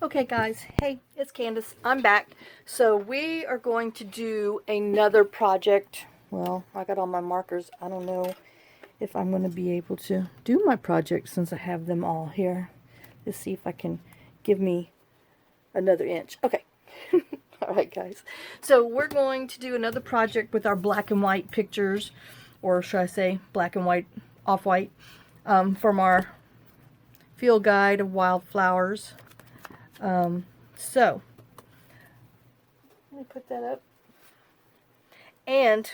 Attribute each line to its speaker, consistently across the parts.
Speaker 1: Okay guys, hey, it's Candace. I'm back. So we are going to do another project. Well, I got all my markers. I don't know if I'm going to be able to do my project since I have them all here. Let's see if I can give me another inch. Okay. Alright guys. So we're going to do another project with our black and white pictures, or should I say black and white, off-white, from our field guide of wildflowers. So, let me put that up. And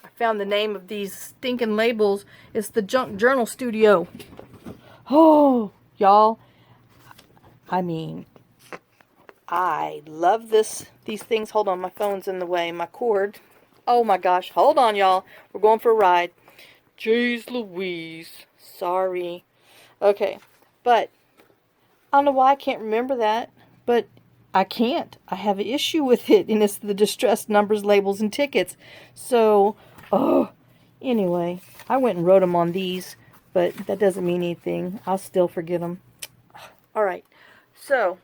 Speaker 1: I found the name of these stinking labels. It's the Junk Journal Studio. Oh, y'all. I mean, I love these things. Hold on, my phone's in the way. My cord. Oh my gosh. Hold on, y'all. We're going for a ride. Jeez Louise. Sorry. Okay. But, I don't know why I can't remember that. But I can't. I have an issue with it, and it's the distressed numbers, labels, and tickets. So, anyway, I went and wrote them on these, but that doesn't mean anything. I'll still forget them. Alright, so,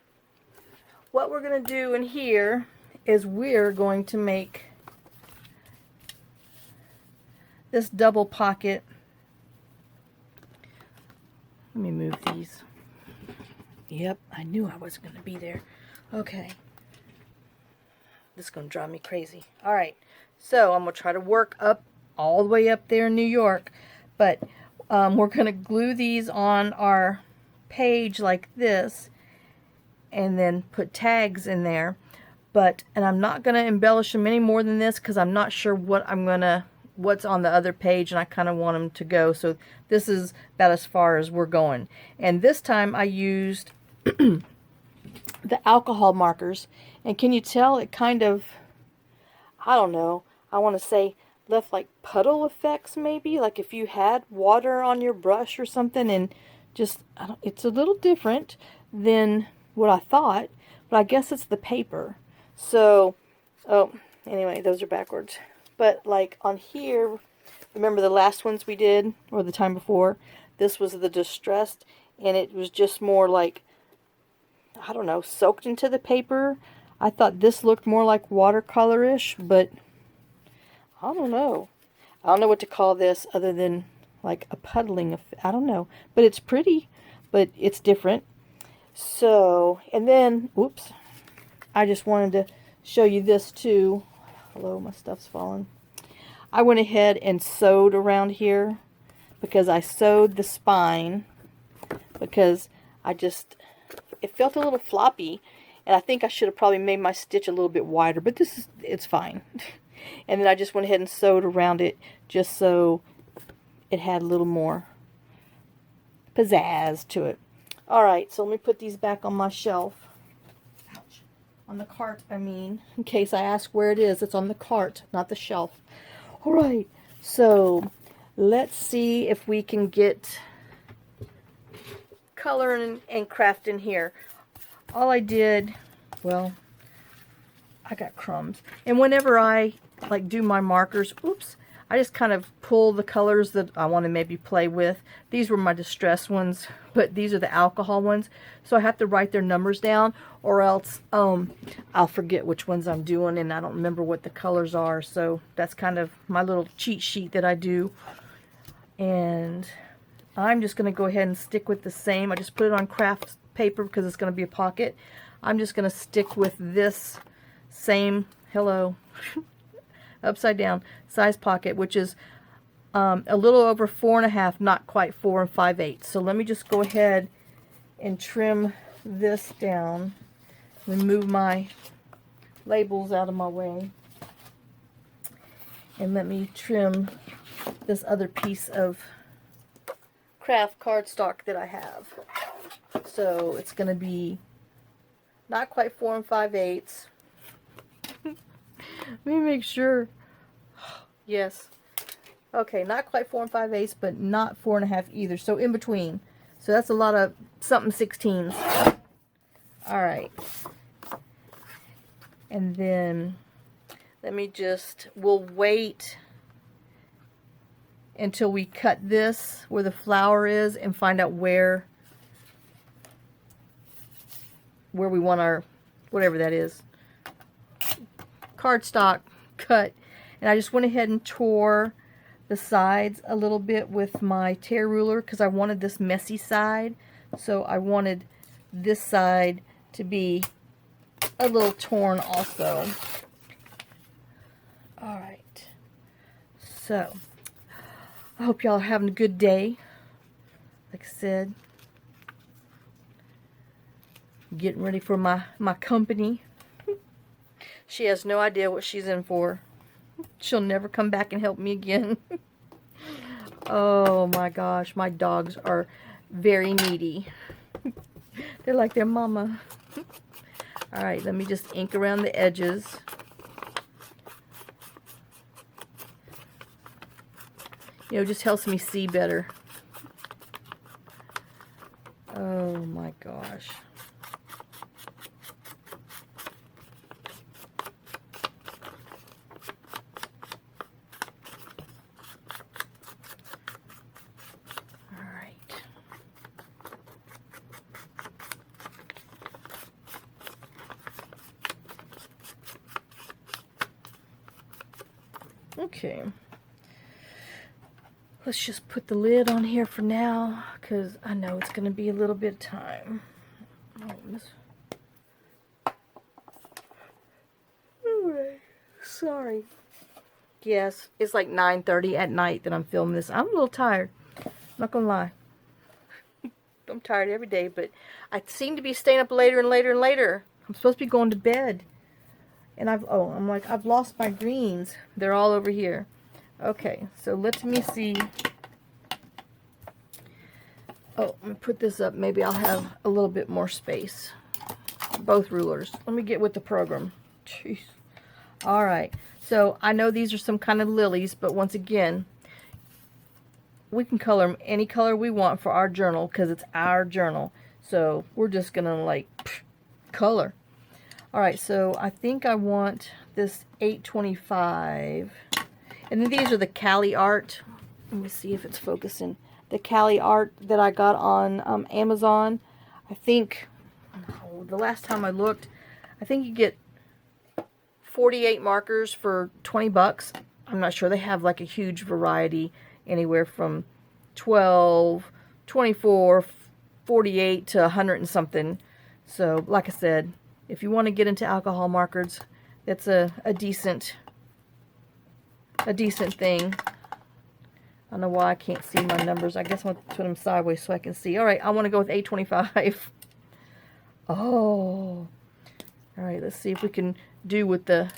Speaker 1: what we're going to do in here is we're going to make this double pocket. Let me move these. Yep, I knew I wasn't going to be there. Okay. This is going to drive me crazy. Alright, so I'm going to try to work up all the way up there in New York. But we're going to glue these on our page like this. And then put tags in there. And I'm not going to embellish them any more than this because I'm not sure what what's on the other page, and I kind of want them to go. So this is about as far as we're going. And this time I used the alcohol markers, and can you tell it kind of, I don't know, I want to say left like puddle effects maybe, like if you had water on your brush or something, and just, it's a little different than what I thought, but I guess it's the paper. So, anyway, those are backwards. But like on here, remember the last ones we did, or the time before, this was the distressed, and it was just more like, I don't know, soaked into the paper. I thought this looked more like watercolor-ish, but I don't know. I don't know what to call this other than like a puddling effect. I don't know. But it's pretty, but it's different. So, and then, oops, I just wanted to show you this too. Hello, my stuff's falling. I went ahead and sewed around here because I sewed the spine because it felt a little floppy, and I think I should have probably made my stitch a little bit wider, but it's fine. And then I just went ahead and sewed around it just so it had a little more pizzazz to it. Alright, so let me put these back on my shelf. Ouch. On the cart, I mean, in case I ask where it is. It's on the cart, not the shelf. Alright, so let's see if we can get color and craft in here. All I did, well, I got crumbs. And whenever I like do my markers, oops, I just kind of pull the colors that I want to maybe play with. These were my distress ones, but these are the alcohol ones. So I have to write their numbers down, or else I'll forget which ones I'm doing, and I don't remember what the colors are. So that's kind of my little cheat sheet that I do. And I'm just going to go ahead and stick with the same. I just put it on craft paper because it's going to be a pocket. I'm just going to stick with this same, hello, upside down size pocket, which is a little over 4.5, not quite 4 5/8. So let me just go ahead and trim this down. Remove my labels out of my way. And let me trim this other piece of craft cardstock that I have. So it's going to be not quite 4 5/8. Let me make sure. Yes. Okay, not quite 4 5/8, but not 4.5 either. So in between. So that's a lot of something 16s. Alright. And then we'll wait until we cut this where the flower is and find out where where we want our, whatever that is, cardstock cut. And I just went ahead and tore the sides a little bit with my tear ruler because I wanted this messy side. So I wanted this side to be a little torn also. Alright. So, I hope y'all are having a good day. Like I said, getting ready for my company. She has no idea what she's in for. She'll never come back and help me again. Oh my gosh, my dogs are very needy. They're like their mama. Alright, let me just ink around the edges. You know, just helps me see better. Oh my gosh. Okay, let's just put the lid on here for now, because I know it's going to be a little bit of time. Oh, sorry. Yes, it's like 9:30 at night that I'm filming this. I'm a little tired. I'm not going to lie. I'm tired every day, but I seem to be staying up later and later and later. I'm supposed to be going to bed. And I'm like, I've lost my greens. They're all over here. Okay, so let me see. Oh, let me put this up. Maybe I'll have a little bit more space. Both rulers. Let me get with the program. Jeez. Alright, so I know these are some kind of lilies, but once again, we can color them any color we want for our journal because it's our journal. So we're just going to like color. Alright, so I think I want this 825. And then these are the Caliart. Let me see if it's focusing. The Caliart that I got on Amazon. I think, the last time I looked, I think you get 48 markers for 20 bucks. I'm not sure. They have like a huge variety, anywhere from 12, 24, 48 to 100 and something. So, like I said, if you want to get into alcohol markers, it's a decent thing. I don't know why I can't see my numbers. I guess I want to put them sideways so I can see. Alright, I want to go with 825. Oh. Alright, let's see if we can do with the,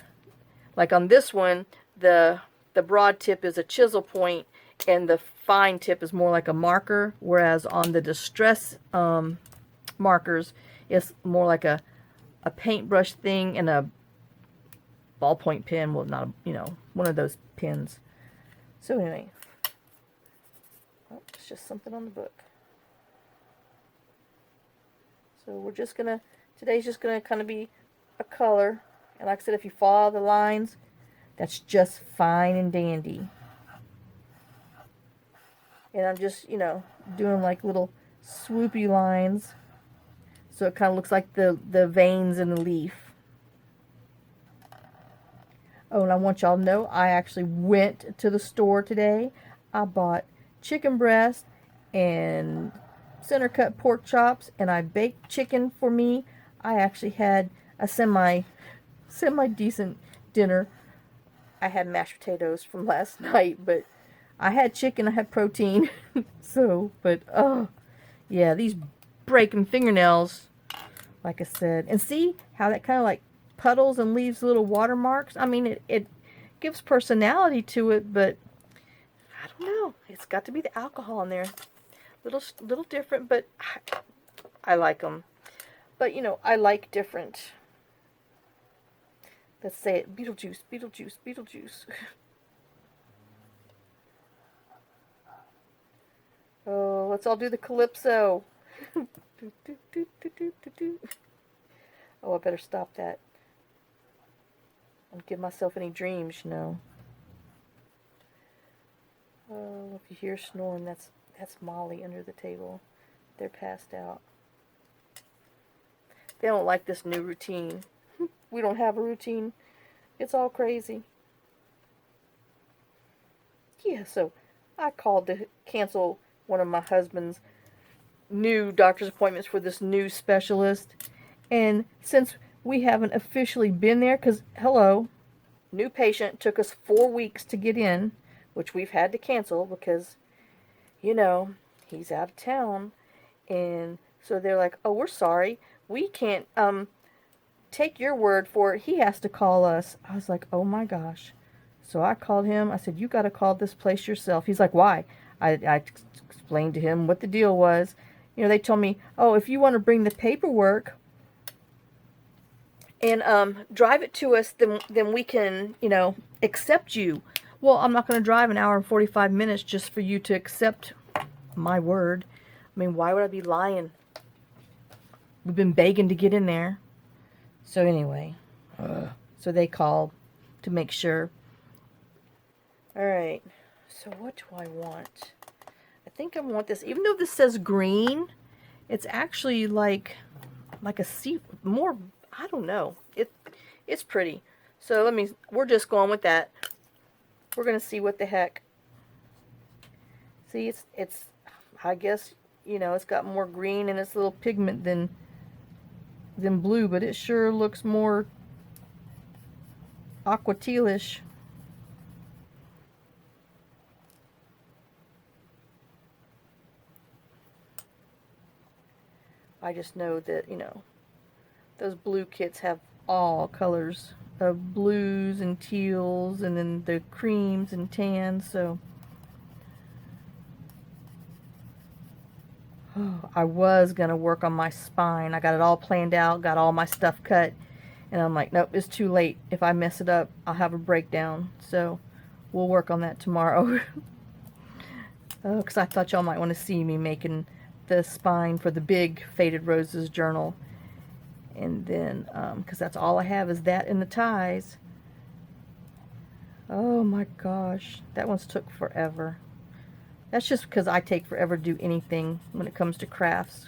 Speaker 1: like on this one, the broad tip is a chisel point and the fine tip is more like a marker, whereas on the distress markers, it's more like a paintbrush thing and a ballpoint pen. Well, not, one of those pens. So anyway, it's just something on the book. So we're just gonna, today's just gonna kind of be a color. And like I said, if you follow the lines, that's just fine and dandy. And I'm just, doing like little swoopy lines. So it kind of looks like the veins in the leaf. Oh, and I want y'all to know, I actually went to the store today. I bought chicken breast and center cut pork chops, and I baked chicken for me. I actually had a semi decent dinner. I had mashed potatoes from last night, but I had chicken, I had protein. So, but oh yeah, these breaking fingernails, like I said. And see how that kind of like puddles and leaves little watermarks? I mean, it gives personality to it, but I don't know. It's got to be the alcohol in there. Little different, but I like them. But, I like different. Let's say it. Beetlejuice, Beetlejuice, Beetlejuice. Oh, let's all do the calypso. Oh, I better stop that. Don't give myself any dreams, Oh, if you hear snoring, that's Molly under the table. They're passed out. They don't like this new routine. We don't have a routine. It's all crazy. Yeah, so I called to cancel one of my husband's new doctor's appointments for this new specialist. And since we haven't officially been there, because, hello, new patient, took us 4 weeks to get in, which we've had to cancel because, you know, he's out of town. And so they're like, oh, we're sorry. We can't take your word for it. He has to call us. I was like, oh my gosh. So I called him. I said, you got to call this place yourself. He's like, why? I explained to him what the deal was. You know, they told me, oh, if you want to bring the paperwork and drive it to us, then we can, you know, accept you. Well, I'm not going to drive an hour and 45 minutes just for you to accept my word. I mean, why would I be lying? We've been begging to get in there. So anyway, so they called to make sure. All right, so what do I want? I think I want this. Even though this says green, it's actually like a sea, more, I don't know. It's pretty. So we're just going with that. We're going to see what the heck. See, it's, I guess, you know, it's got more green in its little pigment than blue, but it sure looks more aqua tealish. I just know that, you know, those blue kits have all colors of blues and teals, and then the creams and tans, so I was going to work on my spine. I got it all planned out, got all my stuff cut, and I'm like, nope, it's too late. If I mess it up, I'll have a breakdown. So we'll work on that tomorrow. Because I thought y'all might want to see me making the spine for the big Faded Roses journal. And then, because that's all I have is that and the ties. Oh my gosh, that one's took forever. That's just because I take forever to do anything when it comes to crafts.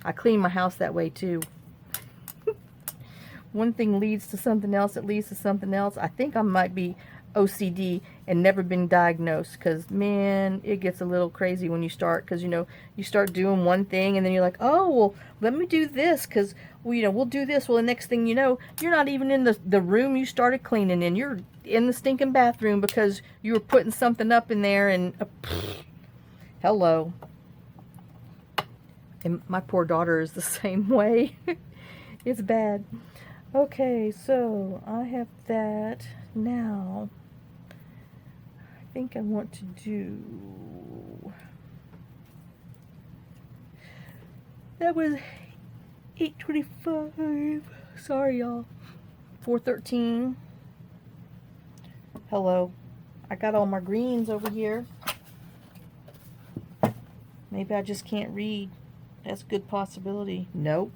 Speaker 1: I clean my house that way too. One thing leads to something else, it leads to something else. I think I might be OCD and never been diagnosed, because man, it gets a little crazy when you start, because you know, you start doing one thing and then you're like, oh well, let me do this, because we'll do this. Well, the next thing you know, you're not even in the room you started cleaning in. You're in the stinking bathroom because you were putting something up in there, and hello. And my poor daughter is the same way. It's bad. Okay, so I have that now. I think I want to do, that was 8:25. Sorry, y'all. 4:13. Hello. I got all my greens over here. Maybe I just can't read. That's a good possibility. Nope.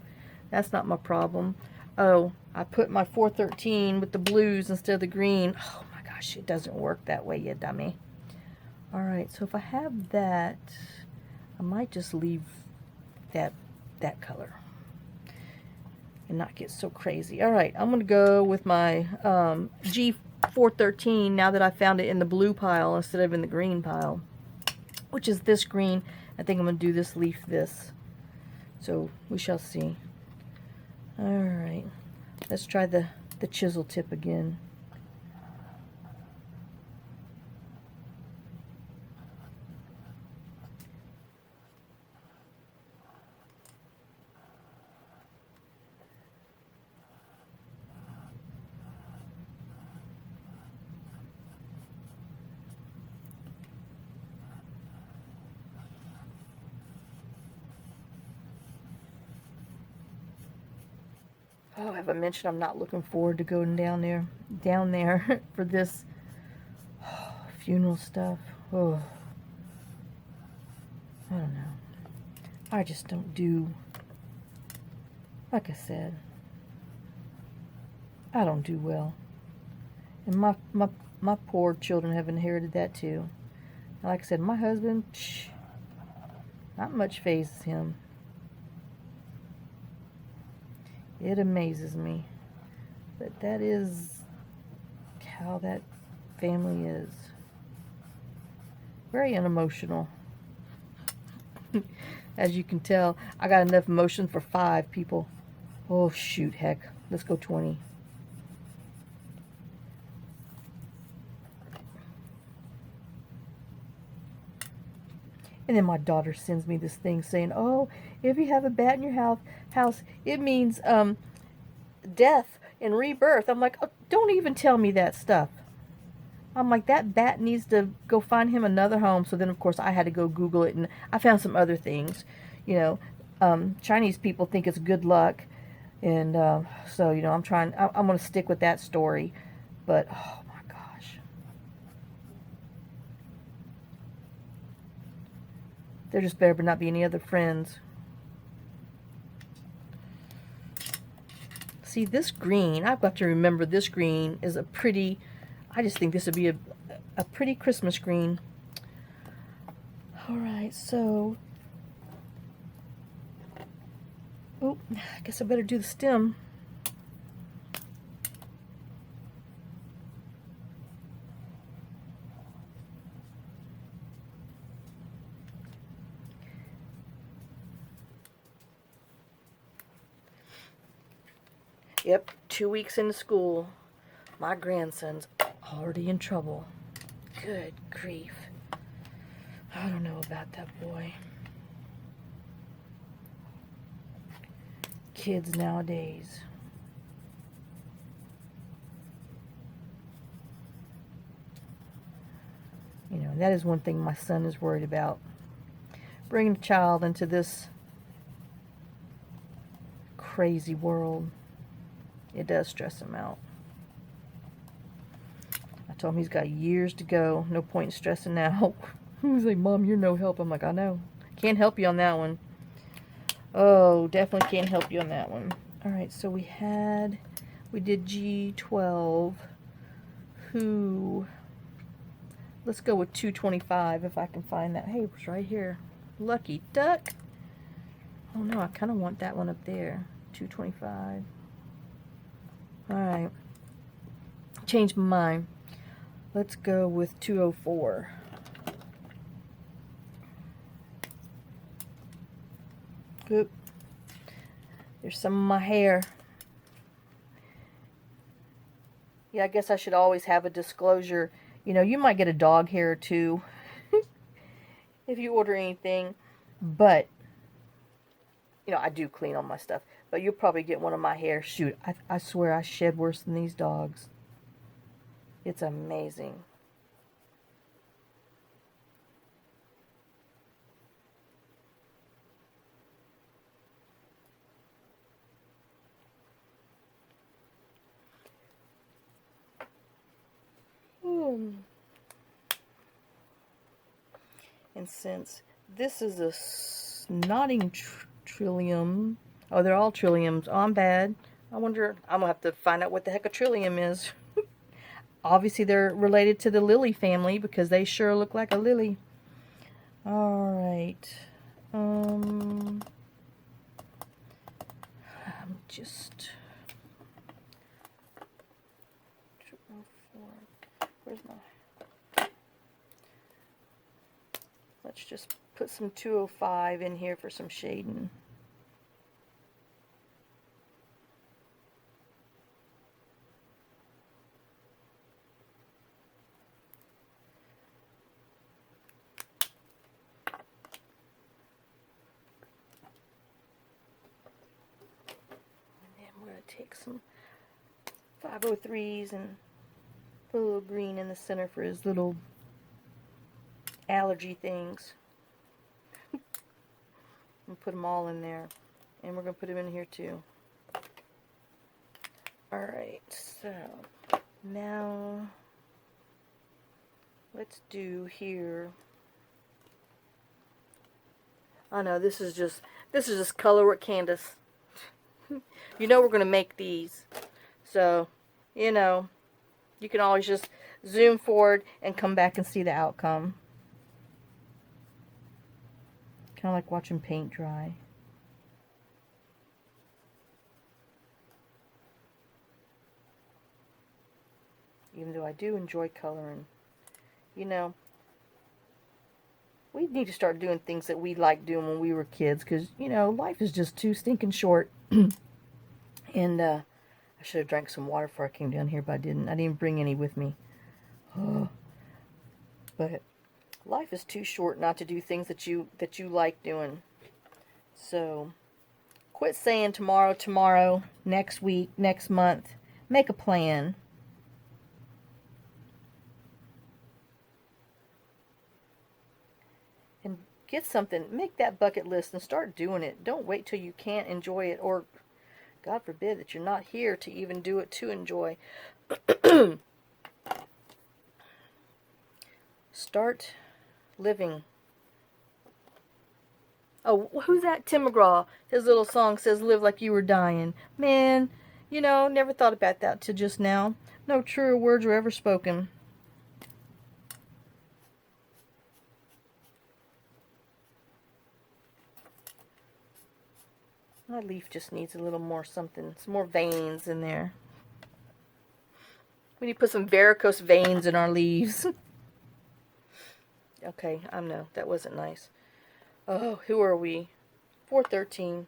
Speaker 1: That's not my problem. Oh, I put my 413 with the blues instead of the green. Oh my gosh, it doesn't work that way, you dummy. Alright, so if I have that, I might just leave that color and not get so crazy. Alright, I'm going to go with my G413 now that I found it in the blue pile instead of in the green pile, which is this green. I think I'm going to do this leaf this. So we shall see. Alright, let's try the chisel tip again. Oh, have I mentioned I'm not looking forward to going down there for this funeral stuff. Oh, I don't know. I just don't do, like I said, I don't do well. And my poor children have inherited that too. Like I said, my husband, psh, not much phases him. It amazes me. But that is how that family is. Very unemotional. As you can tell, I got enough emotion for 5 people. Oh, shoot, heck. Let's go 20. And then my daughter sends me this thing saying, oh, if you have a bat in your house, it means death and rebirth. I'm like, oh, don't even tell me that stuff. I'm like, that bat needs to go find him another home. So then, of course, I had to go Google it, and I found some other things. You know, Chinese people think it's good luck. And so, you know, I'm going to stick with that story. But, oh my gosh. There just better not be any other friends. See, this green, I've got to remember this green is a pretty, I just think this would be a pretty Christmas green. Alright, so, oh, I guess I better do the stem. Yep, 2 weeks into school. My grandson's already in trouble. Good grief. I don't know about that boy. Kids nowadays. You know, that is one thing my son is worried about. Bringing a child into this crazy world. It does stress him out. I told him he's got years to go. No point in stressing now. He's like, Mom, you're no help. I'm like, I know. Can't help you on that one. Oh, definitely can't help you on that one. Alright, so we did G12. Who? Let's go with 225 if I can find that. Hey, it's right here. Lucky duck. Oh no, I kind of want that one up there. 225. Alright. Changed my mind. Let's go with 204. Oop. There's some of my hair. Yeah, I guess I should always have a disclosure. You know, you might get a dog hair or two if you order anything. But, you know, I do clean all my stuff. But you'll probably get one of my hair. Shoot, I swear I shed worse than these dogs. It's amazing. And since this is a snotting trillium, oh, they're all trilliums. Oh, I'm bad. I wonder, I'm going to have to find out what the heck a trillium is. Obviously, they're related to the lily family because they sure look like a lily. Alright. I'm just... Where's my... Let's just put some 205 in here for some shading. Take some 503s and put a little green in the center for his little allergy things. And put them all in there. And we're going to put them in here too. Alright, so now let's do here. Oh no, this is just color with Candace. You know we're going to make these. So, you know, you can always just zoom forward and come back and see the outcome. Kind of like watching paint dry. Even though I do enjoy coloring. You know, we need to start doing things that we liked doing when we were kids, because, you know, life is just too stinking short. And I should have drank some water before I came down here, but I didn't. I didn't bring any with me. But life is too short not to do things that you like doing. So quit saying tomorrow, next week, next month. Make a plan. And get something. Make that bucket list and start doing it. Don't wait till you can't enjoy it, or God forbid that you're not here to even do it to enjoy. Start living. Oh, who's that? Tim McGraw. His little song says, "Live like you were dying." Man, you know, never thought about that till just now. No truer words were ever spoken. My leaf just needs a little more something, some more veins in there. We need to put some varicose veins in our leaves. Okay, I know, that wasn't nice. Oh, who are we? 413.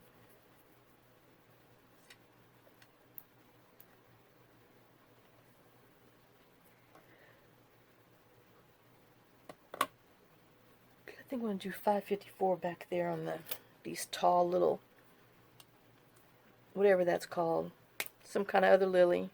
Speaker 1: I think I'm going to do 554 back there on these tall little, whatever that's called. Some kind of other lily.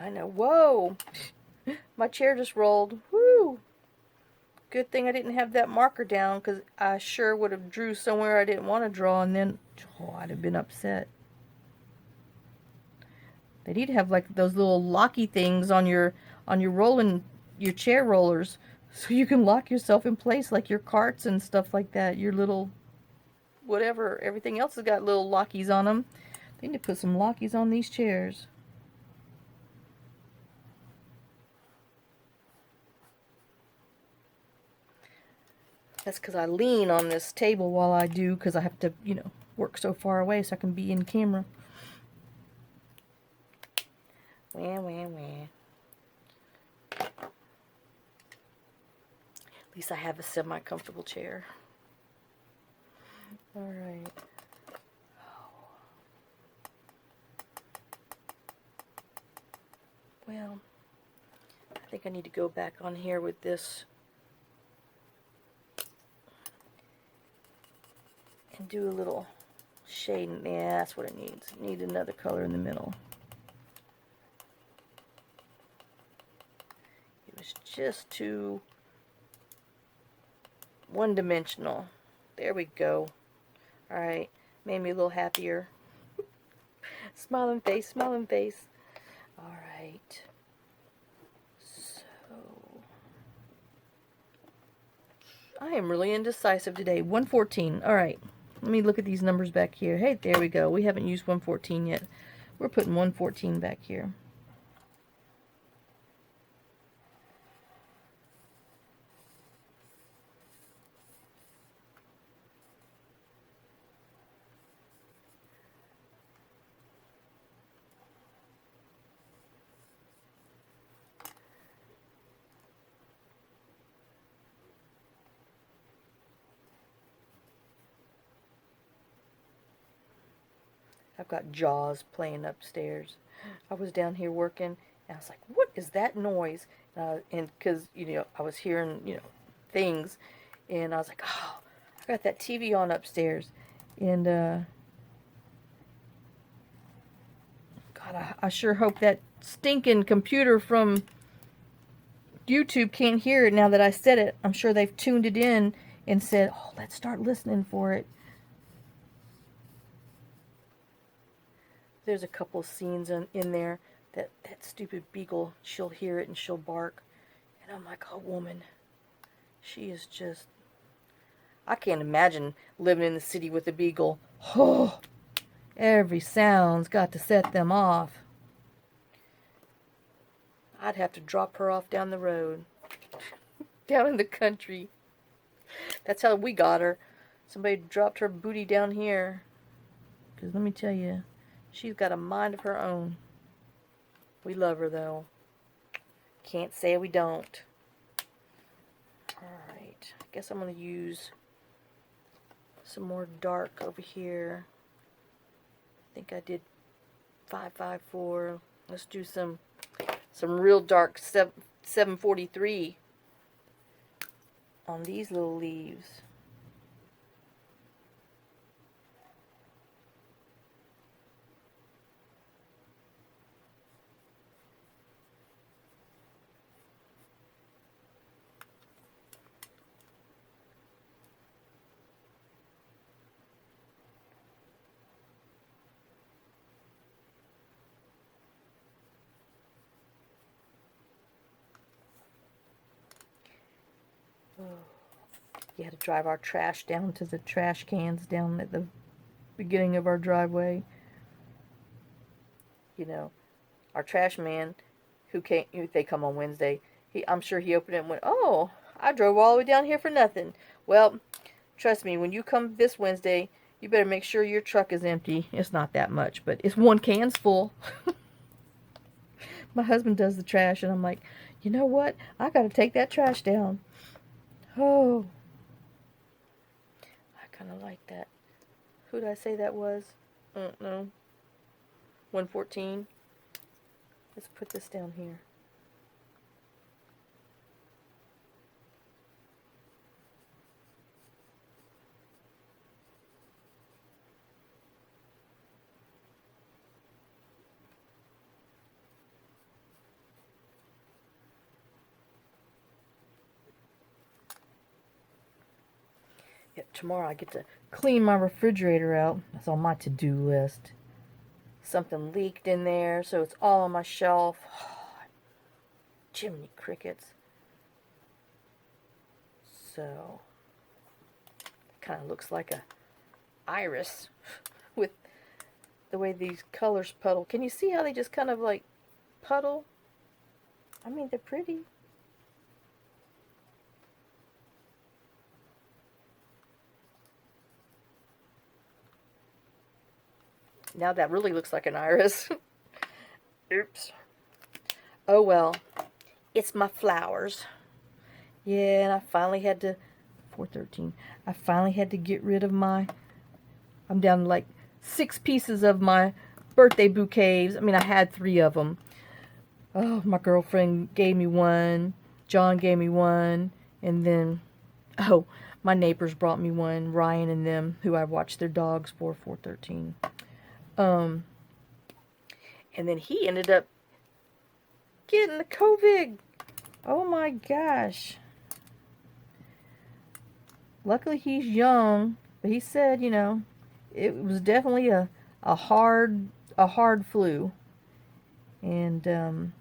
Speaker 1: I know. Whoa! My chair just rolled. Woo! Good thing I didn't have that marker down, because I sure would have drew somewhere I didn't want to draw, and then I'd have been upset. They need to have like those little locky things on your your chair rollers, so you can lock yourself in place, like your carts and stuff like that. Your little whatever, everything else has got little lockies on them. They need to put some lockies on these chairs. That's because I lean on this table while I do, because I have to, you know, work so far away so I can be in camera. Wah, wah, wah. At least I have a semi-comfortable chair. Alright. Well, I think I need to go back on here with this and do a little shade. Yeah, that's what it needs. It needs another color in the middle. It was just too one-dimensional. There we go. Alright, made me a little happier. Smiling face, smiling face. Alright. So, I am really indecisive today. 114. Alright. Let me look at these numbers back here. Hey, there we go. We haven't used 114 yet. We're putting 114 back here. I've got Jaws playing upstairs. I was down here working, and I was like, what is that noise? And because, you know, I was hearing, you know, things, and I was like, oh, I got that TV on upstairs. And, God, I sure hope that stinking computer from YouTube can't hear it now that I said it. I'm sure they've tuned it in and said, oh, let's start listening for it. There's a couple of scenes in there that stupid beagle, she'll hear it and she'll bark. And I'm like, oh, woman, she is just... I can't imagine living in the city with a beagle. Oh, every sound's got to set them off. I'd have to drop her off down the road. Down in the country. That's how we got her. Somebody dropped her booty down here. Because let me tell you, she's got a mind of her own. We love her, though. Can't say we don't. Alright. I guess I'm going to use some more dark over here. I think I did 554. Let's do some real dark 743 on these little leaves. You had to drive our trash down to the trash cans down at the beginning of our driveway. You know, our trash man, they come on Wednesday. I'm sure he opened it and went, oh, I drove all the way down here for nothing. Well, trust me, when you come this Wednesday, you better make sure your truck is empty. It's not that much, but it's one can's full. My husband does the trash, and I'm like, you know what? I got to take that trash down. Oh, I kind of like that. Who did I say that was? I don't know. 114. Let's put this down here. Yep, tomorrow I get to clean my refrigerator out. That's on my to-do list. Something leaked in there, so it's all on my shelf. Jiminy crickets. So, kind of looks like a iris with the way these colors puddle. Can you see how they just kind of like puddle? I mean, they're pretty. Now that really looks like an iris. Oops. Oh well. It's my flowers. Yeah, and I finally had to... 413. I finally had to get rid of my... I'm down to like 6 pieces of my birthday bouquets. I mean, I had 3 of them. Oh, my girlfriend gave me one. John gave me one. And then... Oh, my neighbors brought me one. Ryan and them, who I watched their dogs for. 413. And then he ended up getting the COVID. Oh my gosh. Luckily he's young, but he said, you know, it was definitely a hard flu. And I'm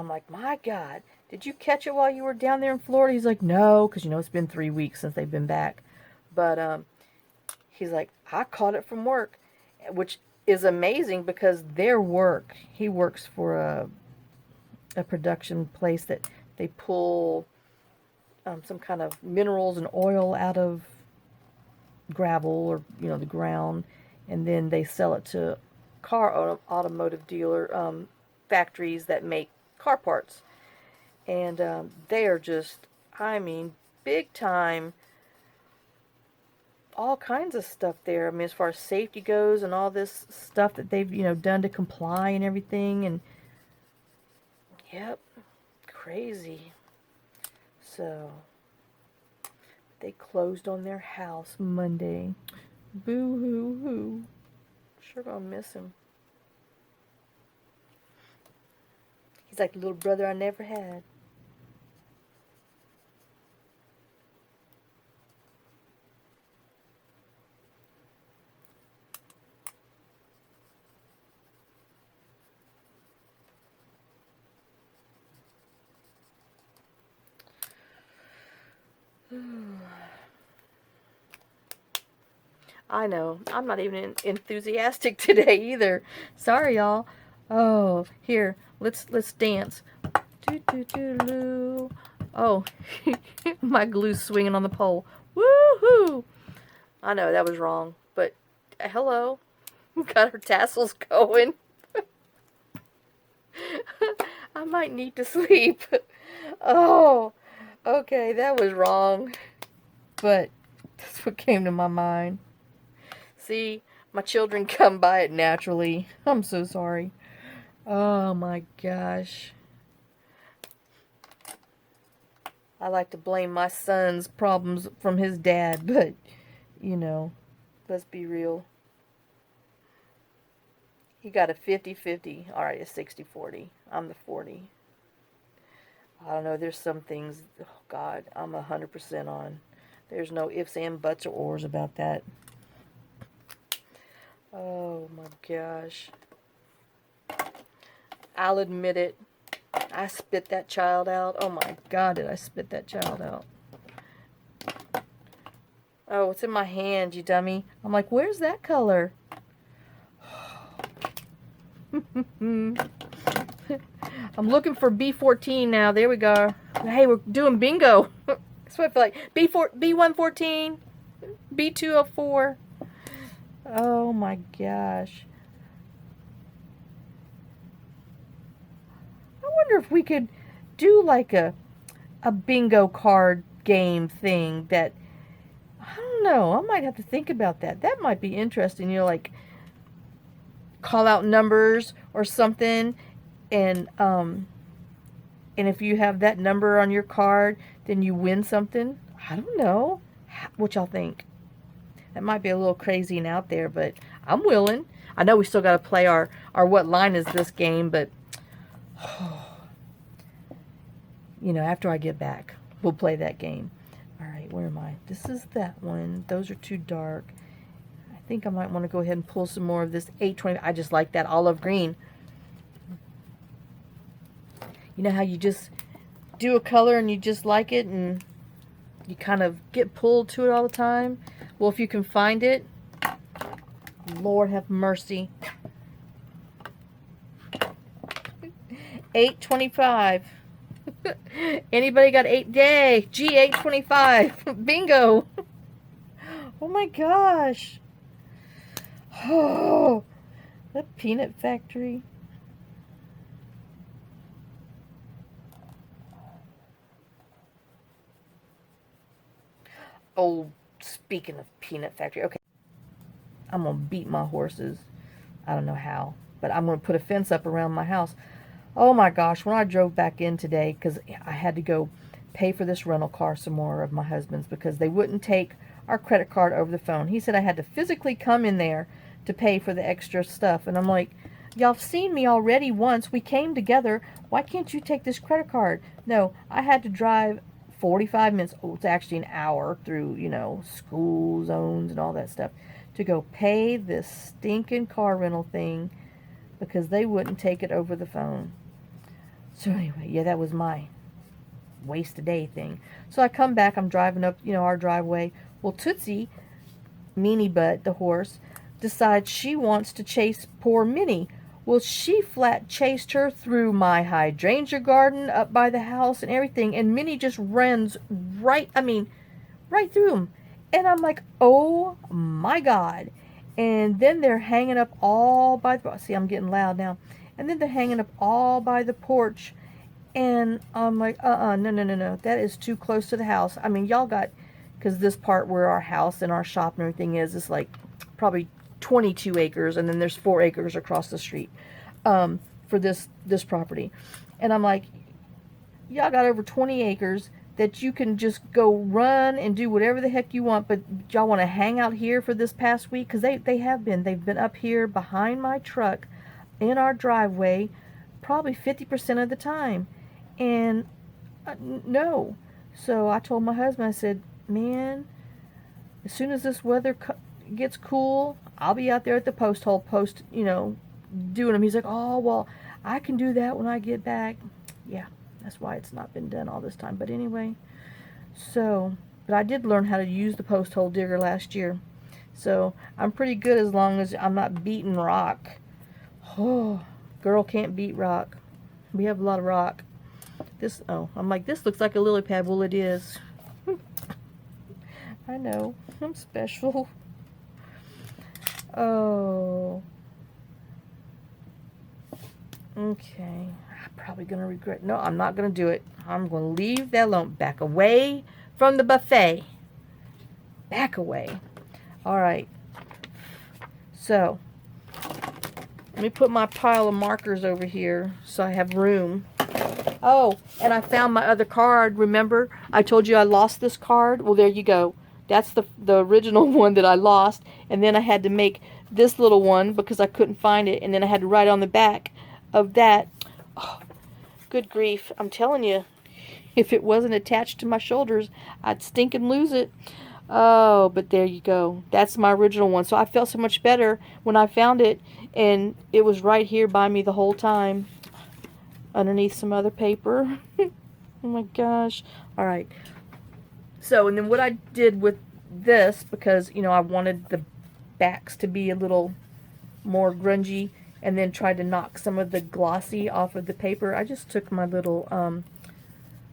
Speaker 1: like, my God, did you catch it while you were down there in Florida? He's like, no, because you know it's been 3 weeks since they've been back. But he's like, I caught it from work, which is amazing because their work, he works for a production place that they pull some kind of minerals and oil out of gravel or, you know, the ground, and then they sell it to automotive dealer factories that make car parts. And they are just, I mean, big time, all kinds of stuff there. I mean, as far as safety goes and all this stuff that they've, you know, done to comply and everything. And yep, crazy. So they closed on their house Monday. Boo hoo hoo. Sure gonna miss him. He's like the little brother I never had. I know. I'm not even enthusiastic today either. Sorry, y'all. Oh, here. Let's dance. Do do do do. Oh, my glue's swinging on the pole. Woohoo! I know that was wrong, but hello. Got her tassels going. I might need to sleep. Oh, okay, that was wrong. But that's what came to my mind. See, my children come by it naturally. I'm so sorry. Oh my gosh. I like to blame my son's problems from his dad, but, you know, let's be real. He got a 50-50. Alright, a 60-40. I'm the 40. I don't know, there's some things, oh God, I'm 100% on. There's no ifs and buts or ors about that. Oh my gosh. I'll admit it. I spit that child out. Oh my God, did I spit that child out. Oh, it's in my hand, you dummy. I'm like, where's that color? I'm looking for B14 now. There we go. Hey, we're doing bingo. That's what I feel like. B114, B204. Oh my gosh. I wonder if we could do like a bingo card game thing that, I don't know, I might have to think about that. That might be interesting, you know, like call out numbers or something, and if you have that number on your card, then you win something. I don't know. What y'all think? That might be a little crazy and out there, but I'm willing. I know we still got to play our what line is this game, but you know, after I get back, we'll play that game. All right, where am I? This is that one. Those are too dark. I think I might want to go ahead and pull some more of this 820. I just like that olive green. You know how you just do a color and you just like it and you kind of get pulled to it all the time? Well, if you can find it, Lord have mercy. 825. Anybody got 8? Yay! G825. Bingo! Oh my gosh. Oh, the peanut factory. Oh, speaking of peanut factory. Okay. I'm going to beat my horses. I don't know how, but I'm going to put a fence up around my house. Oh my gosh, when I drove back in today, because I had to go pay for this rental car some more of my husband's because they wouldn't take our credit card over the phone. He said I had to physically come in there to pay for the extra stuff. And I'm like, y'all have seen me already once. We came together. Why can't you take this credit card? No, I had to drive 45 minutes. Oh, it's actually an hour through, you know, school zones and all that stuff to go pay this stinking car rental thing because they wouldn't take it over the phone. So anyway, yeah, that was my waste a day thing. So I come back, I'm driving up, you know, our driveway. Well, Tootsie, Meanie Butt, the horse, decides she wants to chase poor Minnie. Well, she flat chased her through my hydrangea garden up by the house and everything, and Minnie just runs right through them. And I'm like, oh my God. And then they're hanging up all by the, see, I'm getting loud now. And then they're hanging up all by the porch. And I'm like, no. That is too close to the house. I mean, y'all got, because this part where our house and our shop and everything is like probably 22 acres. And then there's 4 acres across the street for this property. And I'm like, y'all got over 20 acres that you can just go run and do whatever the heck you want, but y'all want to hang out here for this past week? Because they've been up here behind my truck in our driveway probably 50% of the time. And no. So I told my husband, I said, man, as soon as this weather gets cool, I'll be out there at the post hole, you know, doing them. He's like, oh, well, I can do that when I get back. Yeah, that's why it's not been done all this time. But anyway, so But I did learn how to use the post hole digger last year. So I'm pretty good as long as I'm not beating rock. Oh, girl can't beat rock. We have a lot of rock. This, oh, I'm like, this looks like a lily pad. Well, it is. I know. I'm special. Oh. Okay. I'm probably going to regret. No, I'm not going to do it. I'm going to leave that alone. Back away from the buffet. Back away. All right. So, let me put my pile of markers over here so I have room. Oh, and I found my other card. Remember, I told you I lost this card? Well, there you go. That's the original one that I lost. And then I had to make this little one because I couldn't find it. And then I had to write on the back of that. Oh, good grief. I'm telling you, if it wasn't attached to my shoulders, I'd stink and lose it. Oh, but there you go. That's my original one. So I felt so much better when I found it. And it was right here by me the whole time. Underneath some other paper. Oh my gosh. Alright. So, and then what I did with this, because, you know, I wanted the backs to be a little more grungy, and then tried to knock some of the glossy off of the paper, I just took my little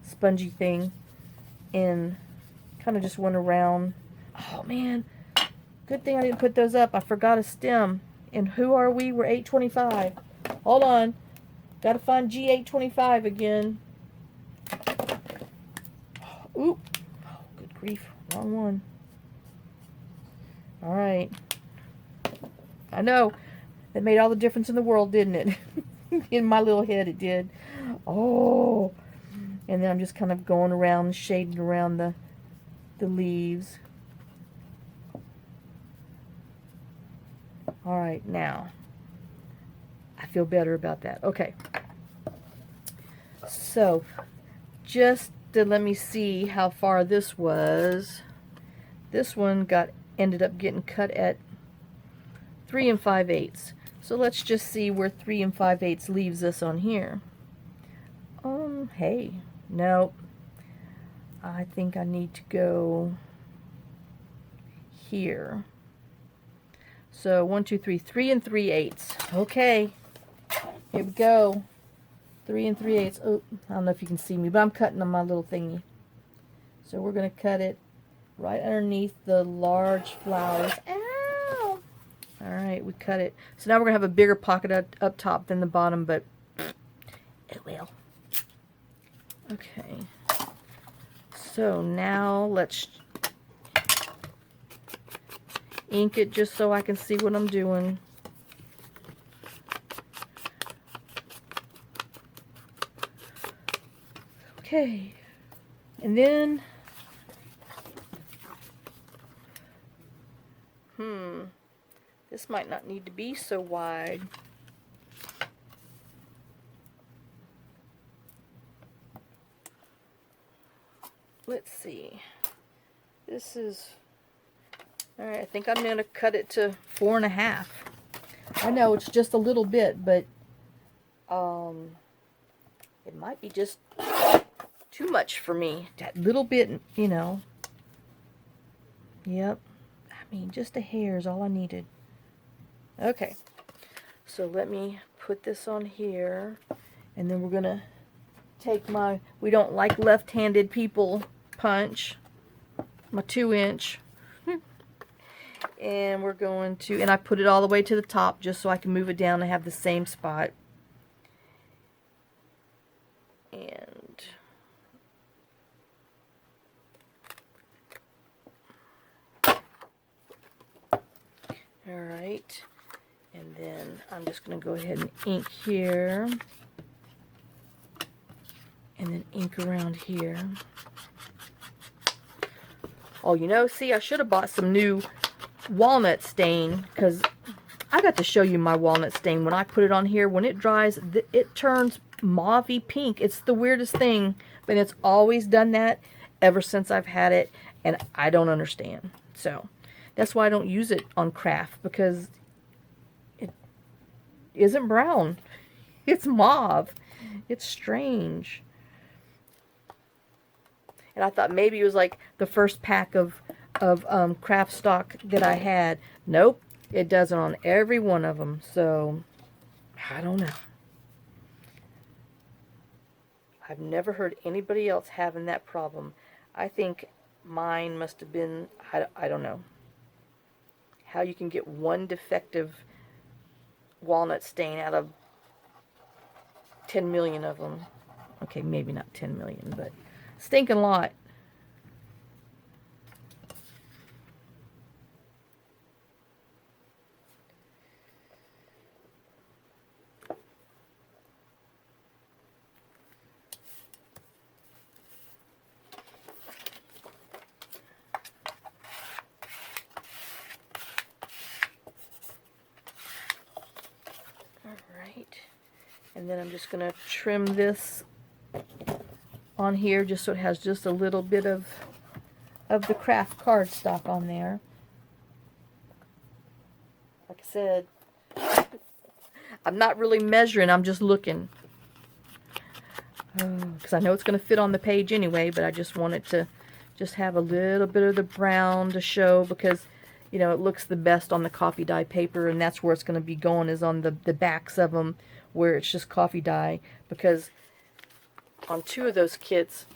Speaker 1: spongy thing and kind of just went around. Oh man, good thing I didn't put those up. I forgot a stem. And who are we? We're 825. Hold on. Gotta find G825 again. Oop. Oh, good grief. Wrong one. Alright. I know. That made all the difference in the world, didn't it? In my little head it did. Oh. And then I'm just kind of going around, shading around the leaves. Alright, now. I feel better about that. Okay. So, just to let me see how far this was. This one ended up getting cut at 3 5/8. So let's just see where 3 5/8 leaves us on here. Hey, no. I think I need to go here. So 1, 2, 3, 3 3/8. Okay, here we go. 3 3/8. Oh, I don't know if you can see me, but I'm cutting on my little thingy. So we're going to cut it right underneath the large flowers. Ow! Alright, we cut it. So now we're going to have a bigger pocket up top than the bottom, but it will. Okay. So now let's ink it just so I can see what I'm doing. Okay. And then this might not need to be so wide. Let's see. This is, alright, I think I'm going to cut it to 4.5. I know it's just a little bit, but it might be just too much for me. That little bit, you know. Yep. I mean, just a hair is all I needed. Okay. So let me put this on here, and then we're going to take my, we don't like left-handed people punch, my 2-inch, and we're going to, and I put it all the way to the top just so I can move it down and have the same spot. And alright, and then I'm just going to go ahead and ink here, and then ink around here. Oh, you know, see, I should have bought some new walnut stain, because I got to show you my walnut stain. When I put it on here, when it dries, it turns mauvey pink. It's the weirdest thing, but it's always done that ever since I've had it, and I don't understand. So that's why I don't use it on craft, because it isn't brown. It's mauve. It's strange. And I thought maybe it was like the first pack of craft stock that I had. Nope, it does it on every one of them. So, I don't know. I've never heard anybody else having that problem. I think mine must have been, I don't know, how you can get one defective walnut stain out of 10 million of them. Okay, maybe not 10 million, but stinking lot. Alright, and then I'm just going to trim this on here just so it has just a little bit of the craft cardstock on there. Like I said, I'm not really measuring, I'm just looking. Because I know it's going to fit on the page anyway, but I just want it to just have a little bit of the brown to show, because, you know, it looks the best on the coffee dye paper, and that's where it's going to be going, is on the backs of them where it's just coffee dye, because on 2 of those kits,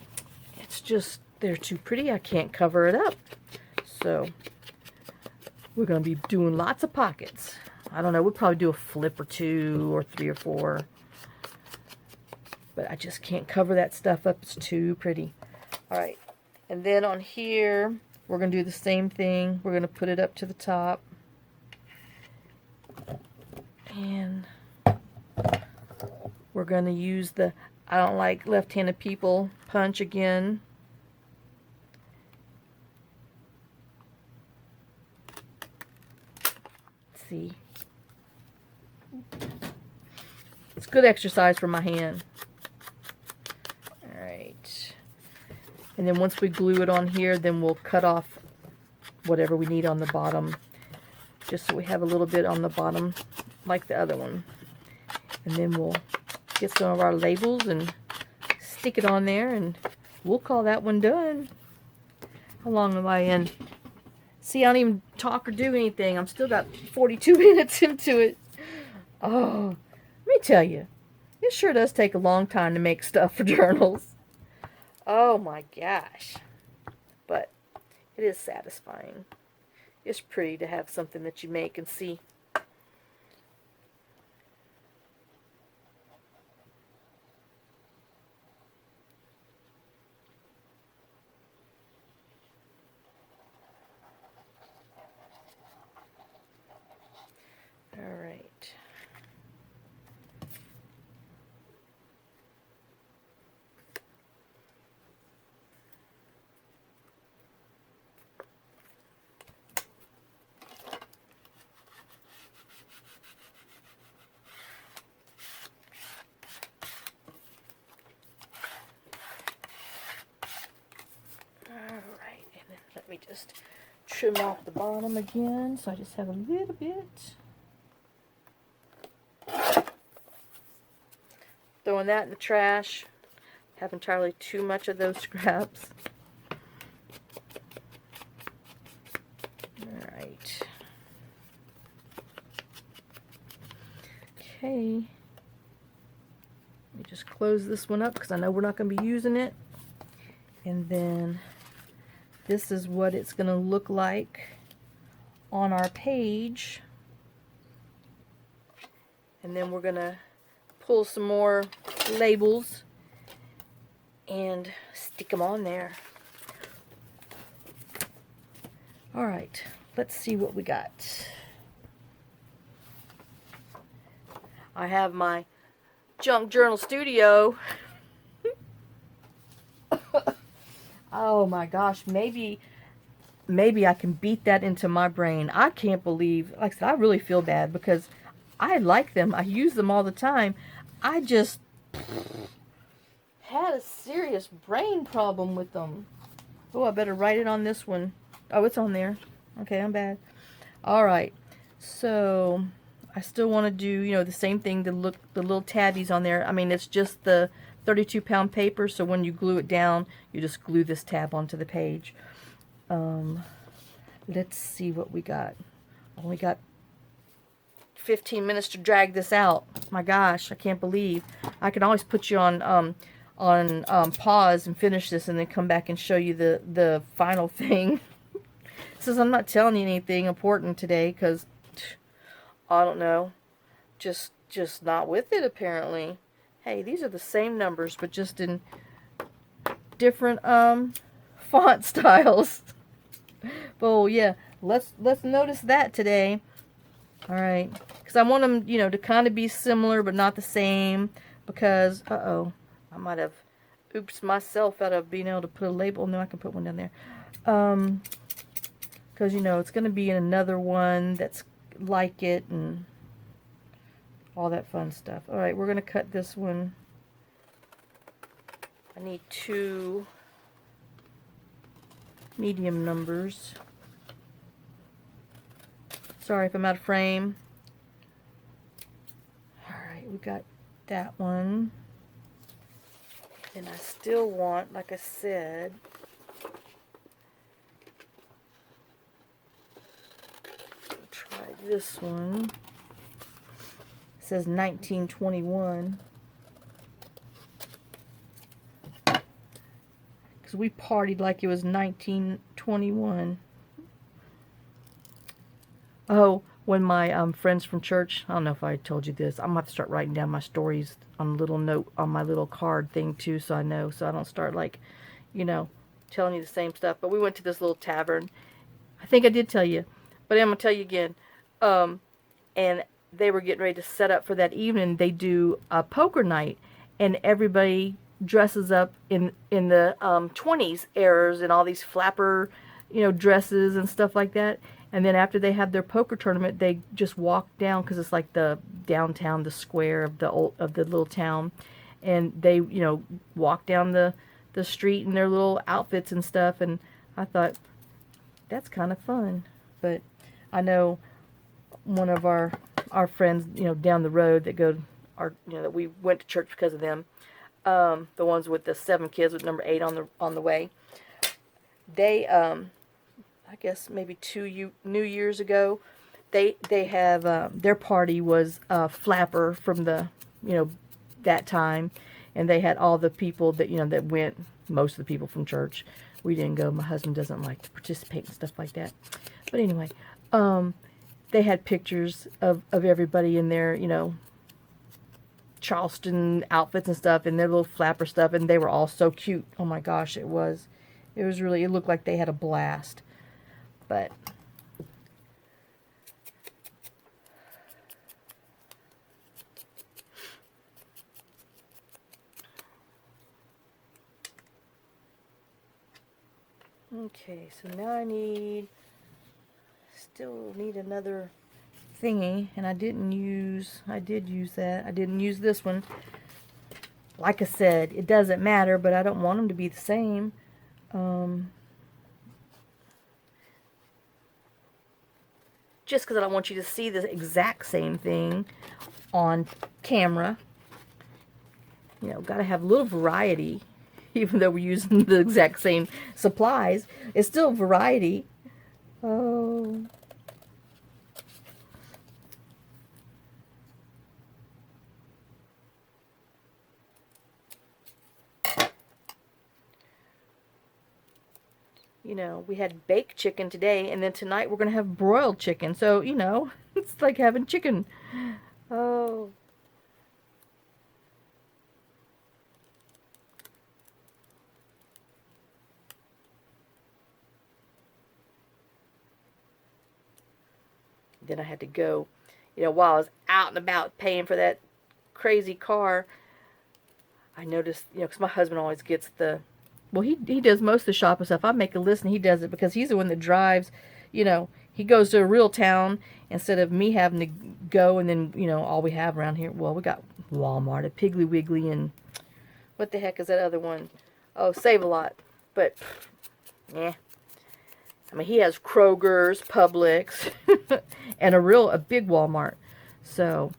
Speaker 1: it's just, they're too pretty. I can't cover it up. So, we're going to be doing lots of pockets. I don't know, we'll probably do a flip or 2 or 3 or 4. But I just can't cover that stuff up. It's too pretty. Alright, and then on here, we're going to do the same thing. We're going to put it up to the top. And we're going to use the I don't like left-handed people punch again. Let's see. It's good exercise for my hand. Alright. And then once we glue it on here, then we'll cut off whatever we need on the bottom. Just so we have a little bit on the bottom, like the other one. And then we'll get some of our labels and stick it on there, and we'll call that one done. How long am I in? See, I don't even talk or do anything. I'm still got 42 minutes into it. Oh, let me tell you, it sure does take a long time to make stuff for journals. Oh my gosh. But it is satisfying. It's pretty to have something that you make and see. Alright. Alright, and then let me just trim off the bottom again, so I just have a little bit. Throwing that in the trash. Have entirely too much of those scraps. Alright. Okay. Let me just close this one up because I know we're not going to be using it. And then this is what it's going to look like on our page. And then we're going to pull some more labels and stick them on there. Alright, let's see what we got. I have my Junk Journal Studio. Oh my gosh, maybe I can beat that into my brain. I can't believe, like I said, I really feel bad because I like them. I use them all the time. I just had a serious brain problem with them. Oh, I better write it on this one. Oh, it's on there. Okay, I'm bad. Alright, so I still want to do, you know, the same thing, the little tabbies on there. I mean, it's just the 32-pound paper, so when you glue it down, you just glue this tab onto the page. Let's see what we got. Only got 15 minutes to drag this out. My gosh, I can't believe. I can always put you on pause and finish this and then come back and show you the final thing. Since I'm not telling you anything important today because I don't know, just not with it apparently. Hey, these are the same numbers but just in different font styles. Oh yeah, let's notice that today. All right, because I want them, you know, to kind of be similar but not the same. Because I might have oops myself out of being able to put a label. No, I can put one down there. Because you know it's going to be in another one that's like it and all that fun stuff. All right, we're going to cut this one. I need 2 medium numbers. Sorry if I'm out of frame. Alright, we got that one. And I still want, like I said, try this one. It says 1921. Because we partied like it was 1921. Oh, when my friends from church, I don't know if I told you this, I'm going to have to start writing down my stories on a little note on my little card thing too, so I know, so I don't start like, you know, telling you the same stuff. But we went to this little tavern. I think I did tell you, but I'm going to tell you again. And they were getting ready to set up for that evening. They do a poker night, and everybody dresses up in the 20s eras and all these flapper, you know, dresses and stuff like that. And then after they have their poker tournament, they just walk down, because it's like the downtown, the square of the little town, and they, you know, walk down the street in their little outfits and stuff. And I thought that's kind of fun. But I know one of our friends, you know, down the road that you know, that we went to church because of them, the ones with the 7 kids with number 8 on the way. They I guess maybe 2 New Years ago, they have their party was flapper from the, you know, that time, and they had all the people that, you know, that went, most of the people from church. We didn't go. My husband doesn't like to participate and stuff like that. But anyway, they had pictures of everybody in their, you know, Charleston outfits and stuff, and their little flapper stuff, and they were all so cute. Oh my gosh, it was really, it looked like they had a blast. But okay, so now I still need another thingy, and I did use that. I didn't use this one. Like I said, it doesn't matter, but I don't want them to be the same. Just because I don't want you to see the exact same thing on camera. You know, got to have a little variety. Even though we're using the exact same supplies, it's still variety. Oh. You know, we had baked chicken today, and then tonight we're going to have broiled chicken. So, you know, it's like having chicken. Oh. Then I had to go, you know, while I was out and about paying for that crazy car, I noticed, you know, because my husband always gets the, well, he does most of the shopping stuff. I make a list and he does it because he's the one that drives, you know, he goes to a real town instead of me having to go, and then, you know, all we have around here, well, we got Walmart, a Piggly Wiggly, and what the heck is that other one? Oh, Save-A-Lot. But, yeah. I mean, he has Kroger's, Publix, and a big Walmart. So,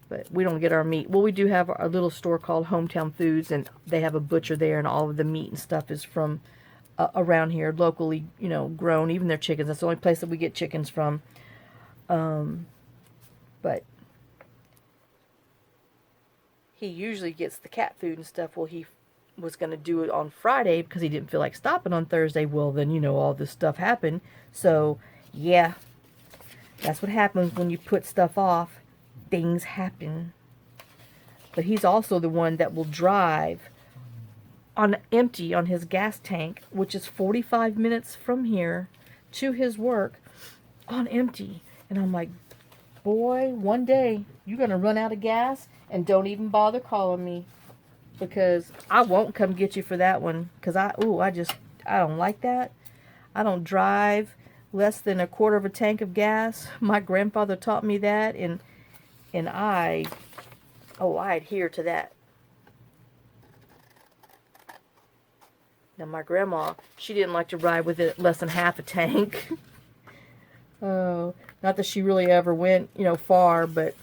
Speaker 1: But we don't get our meat. Well, we do have our little store called Hometown Foods, and they have a butcher there, and all of the meat and stuff is from around here, locally, you know, grown. Even their chickens. That's the only place that we get chickens from. But he usually gets the cat food and stuff. Well, he was going to do it on Friday because he didn't feel like stopping on Thursday. Well, then, you know, all this stuff happened. So, yeah, that's what happens when you put stuff off. Things happen. But he's also the one that will drive on empty on his gas tank, which is 45 minutes from here to his work on empty. And I'm like, boy, one day you're going to run out of gas and don't even bother calling me, because I won't come get you for that one, because I don't like that. I don't drive less than a quarter of a tank of gas. My grandfather taught me that, and I adhere to that. Now my grandma, she didn't like to ride with it less than half a tank. Oh, not that she really ever went, you know, far, but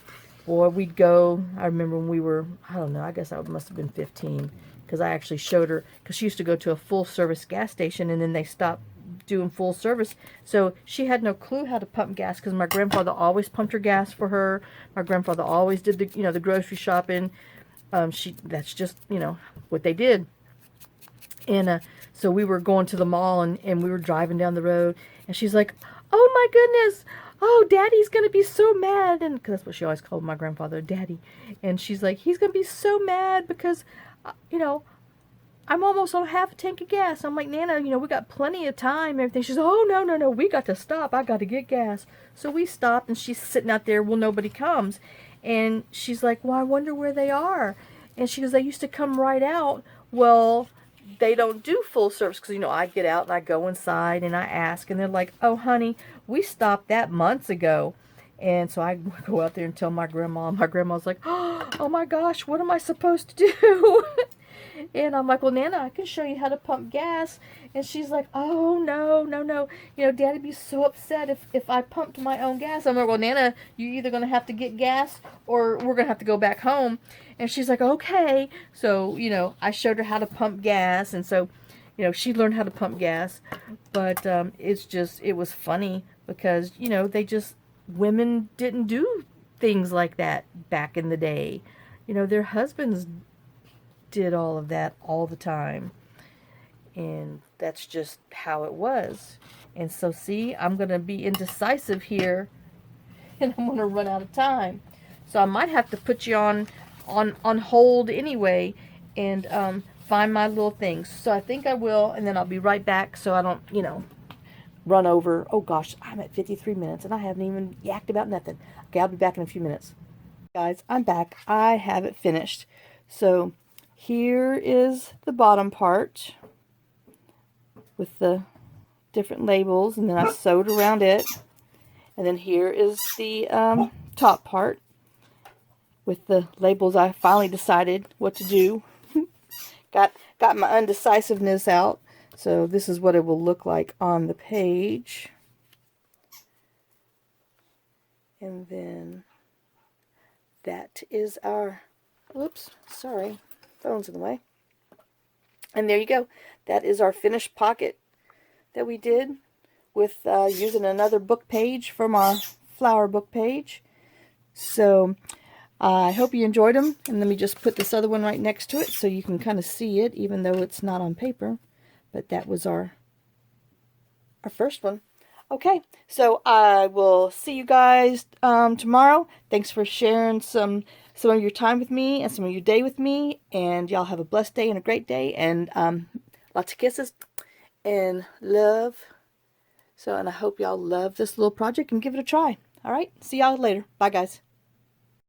Speaker 1: boy, we'd go. I remember when we were, I don't know, I guess I must have been 15, because I actually showed her, because she used to go to a full service gas station, and then they stopped doing full service, so she had no clue how to pump gas, because my grandfather always pumped her gas for her. My grandfather always did the, you know, the grocery shopping. That's just, you know, what they did. And so we were going to the mall, and we were driving down the road, and she's like, oh my goodness, oh, Daddy's going to be so mad. And because that's what she always called my grandfather, Daddy. And she's like, he's going to be so mad because, you know, I'm almost on half a tank of gas. I'm like, Nana, you know, we got plenty of time and everything. She's, oh, no, we got to stop. I got to get gas. So we stopped, and she's sitting out there. Well, nobody comes. And she's like, well, I wonder where they are. And she goes, they used to come right out. Well, they don't do full service, because, you know, I get out and I go inside and I ask, and they're like, oh, honey, we stopped that months ago. And so I go out there and tell my grandma. My grandma's like, oh my gosh, what am I supposed to do? And I'm like, well, Nana, I can show you how to pump gas. And she's like, oh, no. You know, Daddy'd be so upset if I pumped my own gas. I'm like, well, Nana, you're either going to have to get gas or we're going to have to go back home. And she's like, okay. So, you know, I showed her how to pump gas. And so, you know, she learned how to pump gas. But it was funny because, you know, women didn't do things like that back in the day. You know, their husbands did all of that all the time, and that's just how it was. And so, see, I'm gonna be indecisive here, and I'm gonna run out of time, so I might have to put you on hold anyway, and find my little things. So I think I will, and then I'll be right back, so I don't, you know, run over. Oh gosh, I'm at 53 minutes and I haven't even yacked about nothing. Okay, I'll be back in a few minutes. Guys, I'm back. I have it finished. So here is the bottom part with the different labels, and then I sewed around it. And then here is the top part with the labels. I finally decided what to do. got my undecisiveness out. So this is what it will look like on the page. And then that is our, oops, sorry, phone's in the way. And there you go. That is our finished pocket that we did with using another book page from our flower book page. So I hope you enjoyed them. And let me just put this other one right next to it so you can kind of see it, even though it's not on paper. But that was our first one. Okay, so I will see you guys tomorrow. Thanks for sharing some of your time with me and some of your day with me. And y'all have a blessed day and a great day. And lots of kisses and love. So, and I hope y'all love this little project and give it a try. All right, see y'all later. Bye, guys.